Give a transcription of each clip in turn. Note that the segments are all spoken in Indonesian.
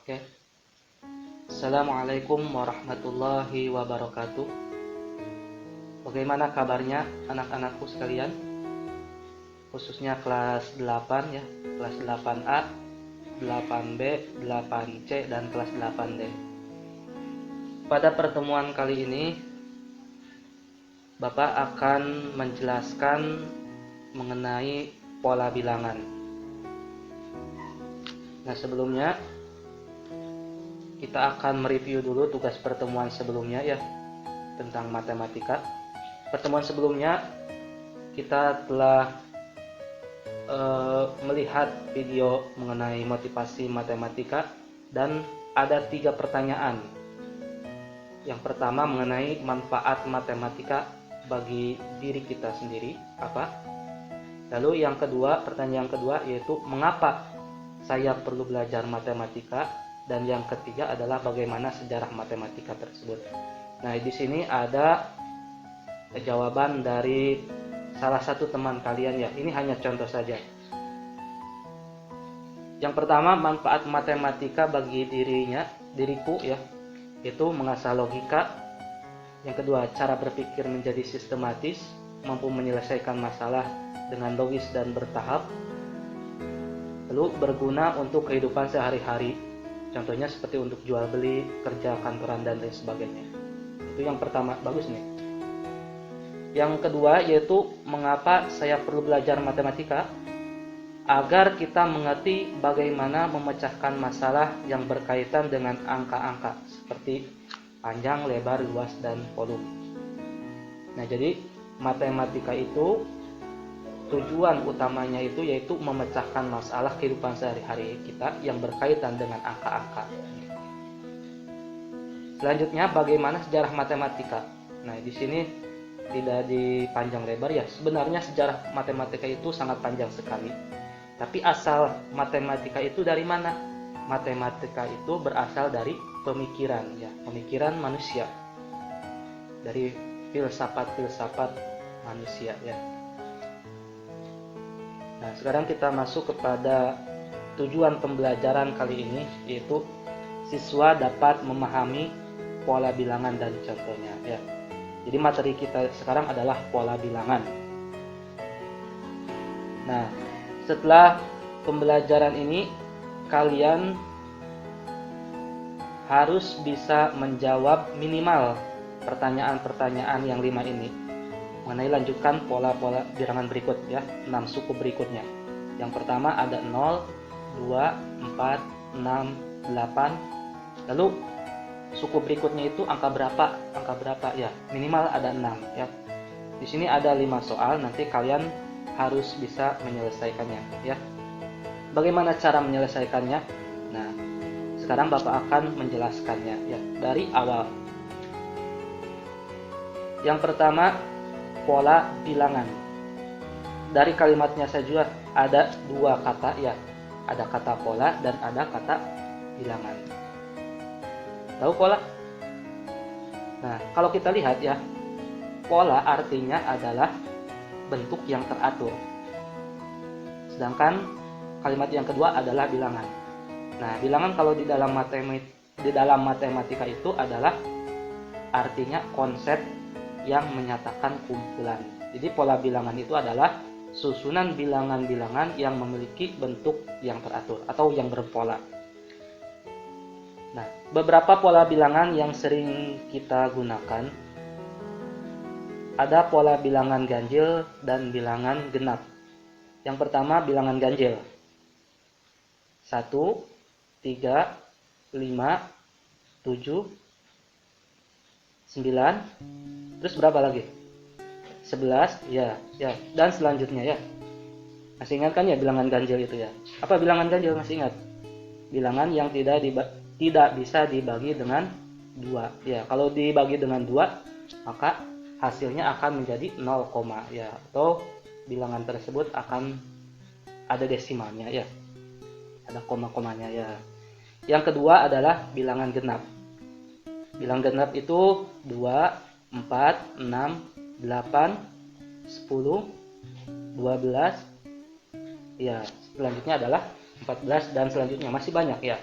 Oke. Assalamualaikum warahmatullahi wabarakatuh. Bagaimana kabarnya anak-anakku sekalian? Khususnya kelas 8 ya, kelas 8A, 8B, 8C, dan kelas 8D. Pada pertemuan kali ini, Bapak akan menjelaskan mengenai pola bilangan. Nah, sebelumnya kita akan mereview dulu tugas pertemuan sebelumnya ya, tentang matematika. Pertemuan sebelumnya kita telah melihat video mengenai motivasi matematika dan ada 3 pertanyaan. Yang pertama mengenai manfaat matematika bagi diri kita sendiri apa? Lalu yang kedua, pertanyaan kedua yaitu mengapa saya perlu belajar matematika, dan yang ketiga adalah bagaimana sejarah matematika tersebut. Nah, di sini ada jawaban dari salah satu teman kalian ya. Ini hanya contoh saja. Yang pertama, manfaat matematika bagi diriku ya, itu mengasah logika. Yang kedua, cara berpikir menjadi sistematis, mampu menyelesaikan masalah dengan logis dan bertahap. Lalu berguna untuk kehidupan sehari-hari. Contohnya seperti untuk jual beli, kerja kantoran dan lain sebagainya. Itu yang pertama, bagus nih. Yang kedua yaitu mengapa saya perlu belajar matematika? Agar kita mengerti bagaimana memecahkan masalah yang berkaitan dengan angka-angka seperti panjang, lebar, luas, dan volume. Nah, jadi matematika itu tujuan utamanya itu yaitu memecahkan masalah kehidupan sehari-hari kita yang berkaitan dengan angka-angka. Selanjutnya, bagaimana sejarah matematika? Nah, di sini tidak dipanjang lebar ya. Sebenarnya sejarah matematika itu sangat panjang sekali. Tapi asal matematika itu dari mana? Matematika itu berasal dari pemikiran ya, pemikiran manusia. Dari filsafat-filsafat manusia ya. Nah, sekarang kita masuk kepada tujuan pembelajaran kali ini, yaitu siswa dapat memahami pola bilangan dan contohnya ya. Jadi materi kita sekarang adalah pola bilangan. Nah, setelah pembelajaran ini kalian harus bisa menjawab minimal pertanyaan-pertanyaan yang 5 ini mengenai lanjutkan pola-pola bilangan berikut ya, 6 suku berikutnya. Yang pertama ada 0, 2, 4, 6, 8. Lalu suku berikutnya itu angka berapa ya, minimal ada 6 ya. Di sini ada 5 soal, nanti kalian harus bisa menyelesaikannya ya. Bagaimana cara menyelesaikannya? Nah, sekarang Bapak akan menjelaskannya ya dari awal. Yang pertama, pola bilangan. Dari kalimatnya saja ada 2 kata ya. Ada kata pola dan ada kata bilangan. Tahu pola? Nah, kalau kita lihat ya, pola artinya adalah bentuk yang teratur. Sedangkan kalimat yang kedua adalah bilangan. Nah, bilangan kalau di dalam matematika itu adalah artinya konsep yang menyatakan kumpulan. Jadi pola bilangan itu adalah susunan bilangan-bilangan yang memiliki bentuk yang teratur atau yang berpola. Nah, beberapa pola bilangan yang sering kita gunakan ada pola bilangan ganjil dan bilangan genap. Yang pertama bilangan ganjil. 1, 3, 5, 7, 9, terus berapa lagi? 11 ya, dan selanjutnya ya. Masih ingat kan ya bilangan ganjil itu ya? Apa bilangan ganjil, masih ingat? Bilangan yang tidak bisa dibagi dengan 2 ya. Kalau dibagi dengan 2 maka hasilnya akan menjadi 0, ya, atau bilangan tersebut akan ada desimalnya ya. Ada koma-komanya ya. Yang kedua adalah bilangan genap. Bilangan genap itu 2, 4, 6, 8, 10, 12 ya, selanjutnya adalah 14 dan selanjutnya masih banyak ya.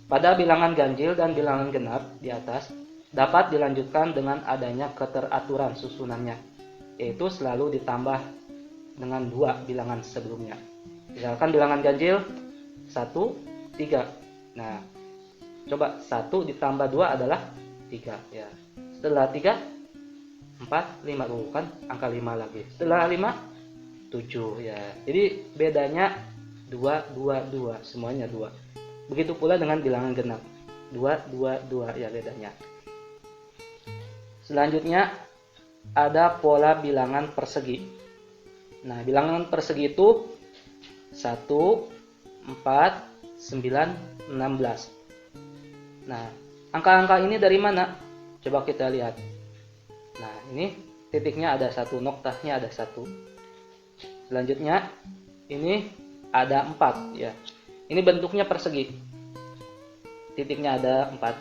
Pada bilangan ganjil dan bilangan genap di atas dapat dilanjutkan dengan adanya keteraturan susunannya, yaitu selalu ditambah dengan 2 bilangan sebelumnya. Misalkan bilangan ganjil 1, 3. Nah, coba 1 ditambah 2 adalah 3 ya. Setelah 3, 4, 5 kan angka 5 lagi. Setelah 5, 7 ya. Jadi bedanya 2, 2, 2, semuanya 2. Begitu pula dengan bilangan genap. 2, 2, 2 ya bedanya. Selanjutnya ada pola bilangan persegi. Nah, bilangan persegi itu 1, 4, 9, 16. Nah, angka-angka ini dari mana? Coba kita lihat. Nah, ini titiknya ada 1, noktahnya ada 1. Selanjutnya ini ada 4 ya. Ini bentuknya persegi. Titiknya ada 4,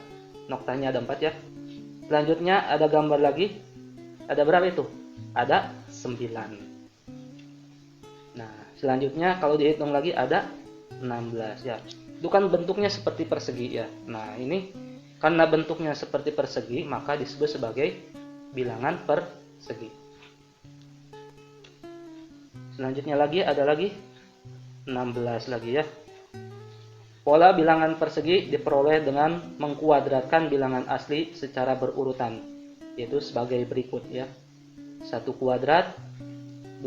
noktahnya ada 4 ya. Selanjutnya ada gambar lagi. Ada berapa itu? Ada 9. Nah, selanjutnya kalau dihitung lagi ada 16 ya. Itu kan bentuknya seperti persegi ya. Nah, ini karena bentuknya seperti persegi, maka disebut sebagai bilangan persegi. Selanjutnya lagi ada lagi 16 lagi ya. Pola bilangan persegi diperoleh dengan mengkuadratkan bilangan asli secara berurutan, yaitu sebagai berikut ya. 1 kuadrat,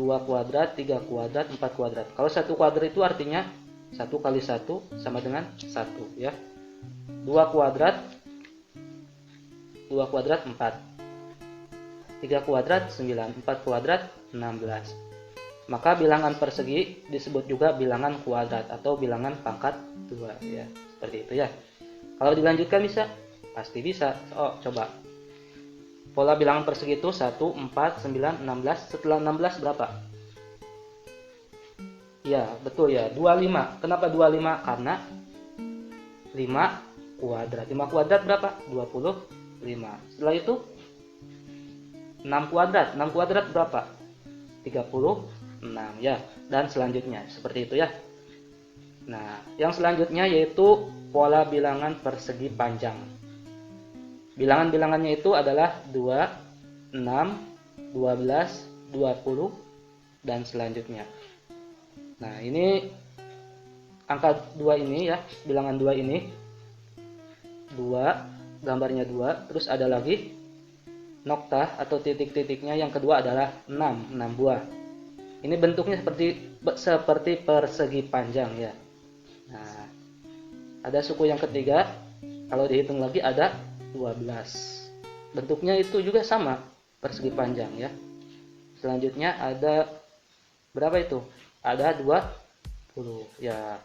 2 kuadrat, 3 kuadrat, 4 kuadrat. Kalau 1 kuadrat itu artinya 1 kali 1 sama dengan 1 ya. 2 kuadrat 4. 3 kuadrat 9, 4 kuadrat 16. Maka bilangan persegi disebut juga bilangan kuadrat atau bilangan pangkat 2 ya. Seperti itu ya. Kalau dilanjutkan bisa? Pasti bisa. Oh, coba. Pola bilangan persegi itu 1, 4, 9, 16. Setelah 16 berapa? Ya, betul ya. 25. Kenapa 25? Karena 5 kuadrat. 5 kuadrat berapa? 25. Setelah itu 6 kuadrat. 6 kuadrat berapa? 36 ya. Dan selanjutnya seperti itu ya. Nah, yang selanjutnya yaitu pola bilangan persegi panjang. Bilangan-bilangannya itu adalah 2, 6, 12, 20 dan selanjutnya. Nah, ini angka 2 ini ya, bilangan 2 ini 2, gambarnya 2, terus ada lagi noktah atau titik-titiknya, yang kedua adalah 6 buah. Ini bentuknya seperti persegi panjang ya. Nah, ada suku yang ketiga, kalau dihitung lagi ada 12. Bentuknya itu juga sama, persegi panjang ya. Selanjutnya ada berapa itu? Ada 20 ya.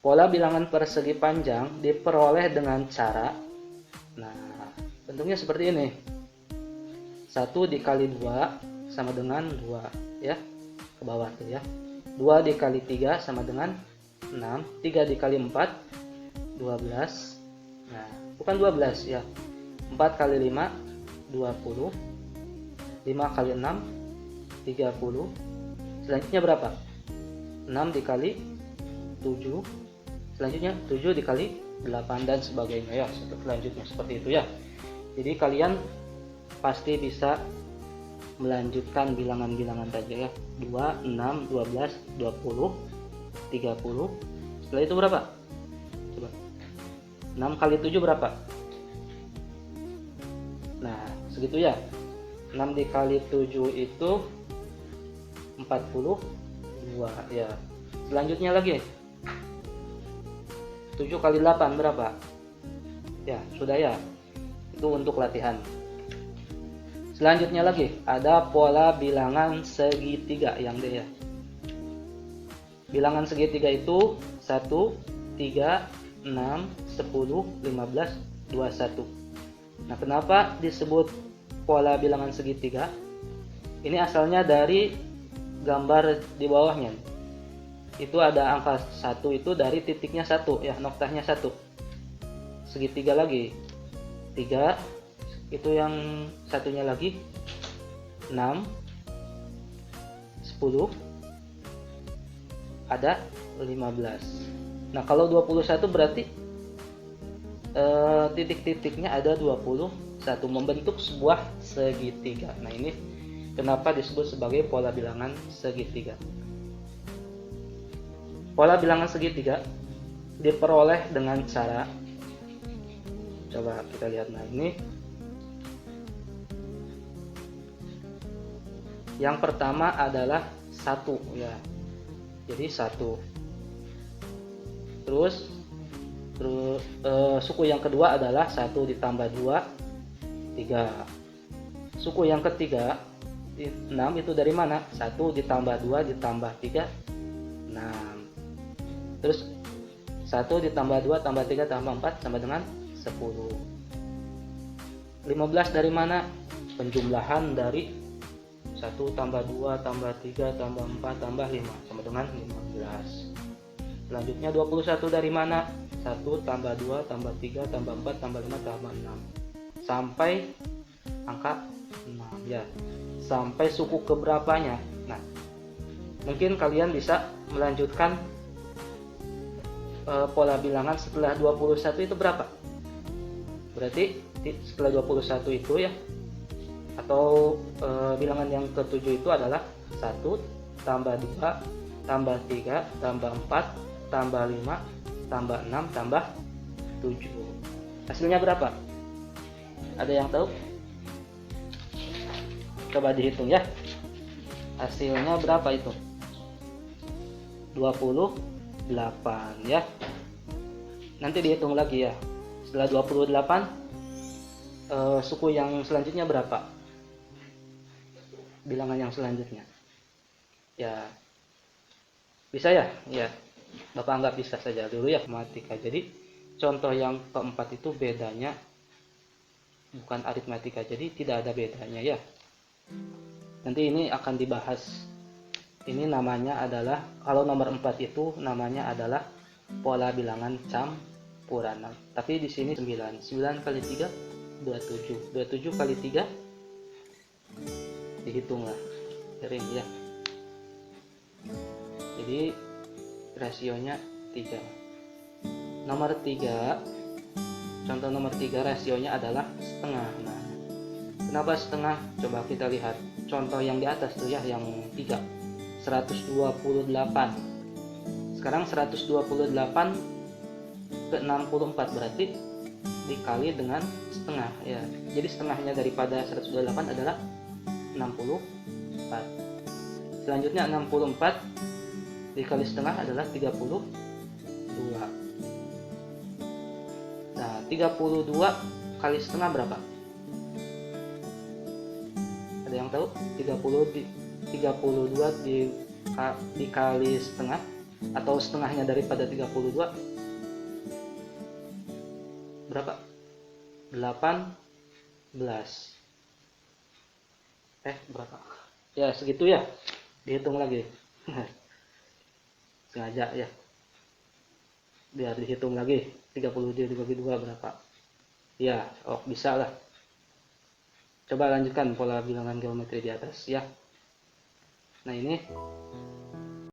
Pola bilangan persegi panjang diperoleh dengan cara, nah, bentuknya seperti ini. 1 dikali 2 sama dengan 2 ya. Ke bawah tuh ya. 2 dikali 3 sama dengan 6. 3 dikali 4 12. Nah, bukan 12 ya. 4 kali 5 20. 5 kali 6 30. Selanjutnya berapa? 6 dikali 7. Selanjutnya 7 dikali 8 dan sebagainya ya. Selanjutnya seperti itu ya. Jadi kalian pasti bisa melanjutkan bilangan-bilangan tadi ya. 2, 6, 12, 20, 30. Setelah itu berapa? Coba. 6 kali 7 berapa? Nah, segitu ya. 6 dikali 7 itu 42 ya. Selanjutnya lagi 7 kali 8 berapa? Ya, sudah ya. Itu untuk latihan. Selanjutnya lagi ada pola bilangan segitiga yang D ya. Bilangan segitiga itu 1, 3, 6, 10, 15, 21. Nah, kenapa disebut pola bilangan segitiga? Ini asalnya dari gambar di bawahnya. Itu ada angka 1 itu dari titiknya 1 ya, noktahnya 1. Segitiga lagi 3, itu yang satunya lagi 6, 10, ada 15. Nah, kalau 21 berarti titik-titiknya ada 21, membentuk sebuah segitiga. Nah, ini kenapa disebut sebagai pola bilangan segitiga. Pola bilangan segitiga diperoleh dengan cara, coba kita lihat. Nah, ini yang pertama adalah 1 ya. Jadi 1. Terus suku yang kedua adalah 1 ditambah 2, 3. Suku yang ketiga 6 itu dari mana? 1 ditambah 2 ditambah 3, 6. Terus 1 ditambah 2 tambah 3 tambah 4 sama dengan 10. 15 dari mana? Penjumlahan dari 1 tambah 2 tambah 3 tambah 4 tambah 5 sama dengan 15. Selanjutnya 21 dari mana? 1 tambah 2 tambah 3 tambah 4 tambah 5 tambah 6 sampai angka 6 ya. Sampai suku keberapanya. Nah, mungkin kalian bisa melanjutkan pola bilangan setelah 21 itu berapa? Berarti setelah 21 itu ya, atau bilangan yang ketujuh itu adalah 1 tambah 2 tambah 3 tambah 4 tambah 5 tambah 6 tambah 7. Hasilnya berapa? Ada yang tahu? Coba dihitung ya. Hasilnya berapa itu? 28 ya. Nanti dihitung lagi ya. Setelah 28 suku yang selanjutnya berapa? Bilangan yang selanjutnya. Ya. Bisa ya? Ya. Bapak anggap bisa saja dulu ya matematika. Jadi contoh yang keempat itu bedanya bukan aritmatika. Jadi tidak ada bedanya ya. Nanti ini akan dibahas. Ini namanya adalah, kalau nomor 4 itu namanya adalah pola bilangan campuran. Tapi di sini 9. 9 kali 3 27. 27 kali 3 dihitunglah. Sering ya. Jadi rasionya 3. Nomor 3, contoh nomor 3 rasionya adalah setengah. Nah, kenapa setengah? Coba kita lihat contoh yang di atas tuh ya, yang 3. 128. Sekarang 128 ke 64 berarti dikali dengan setengah ya. Jadi setengahnya daripada 128 adalah 64. Selanjutnya 64 dikali setengah adalah 32. Nah, 32 kali setengah berapa? Ada yang tahu? 32 dikali setengah atau setengahnya daripada 32 berapa? 18. Berapa? Ya segitu ya. Dihitung lagi. Sengaja ya. Biar dihitung lagi. 32 dibagi 2 berapa? Ya, bisa lah. Coba lanjutkan pola bilangan geometri di atas ya. Nah, ini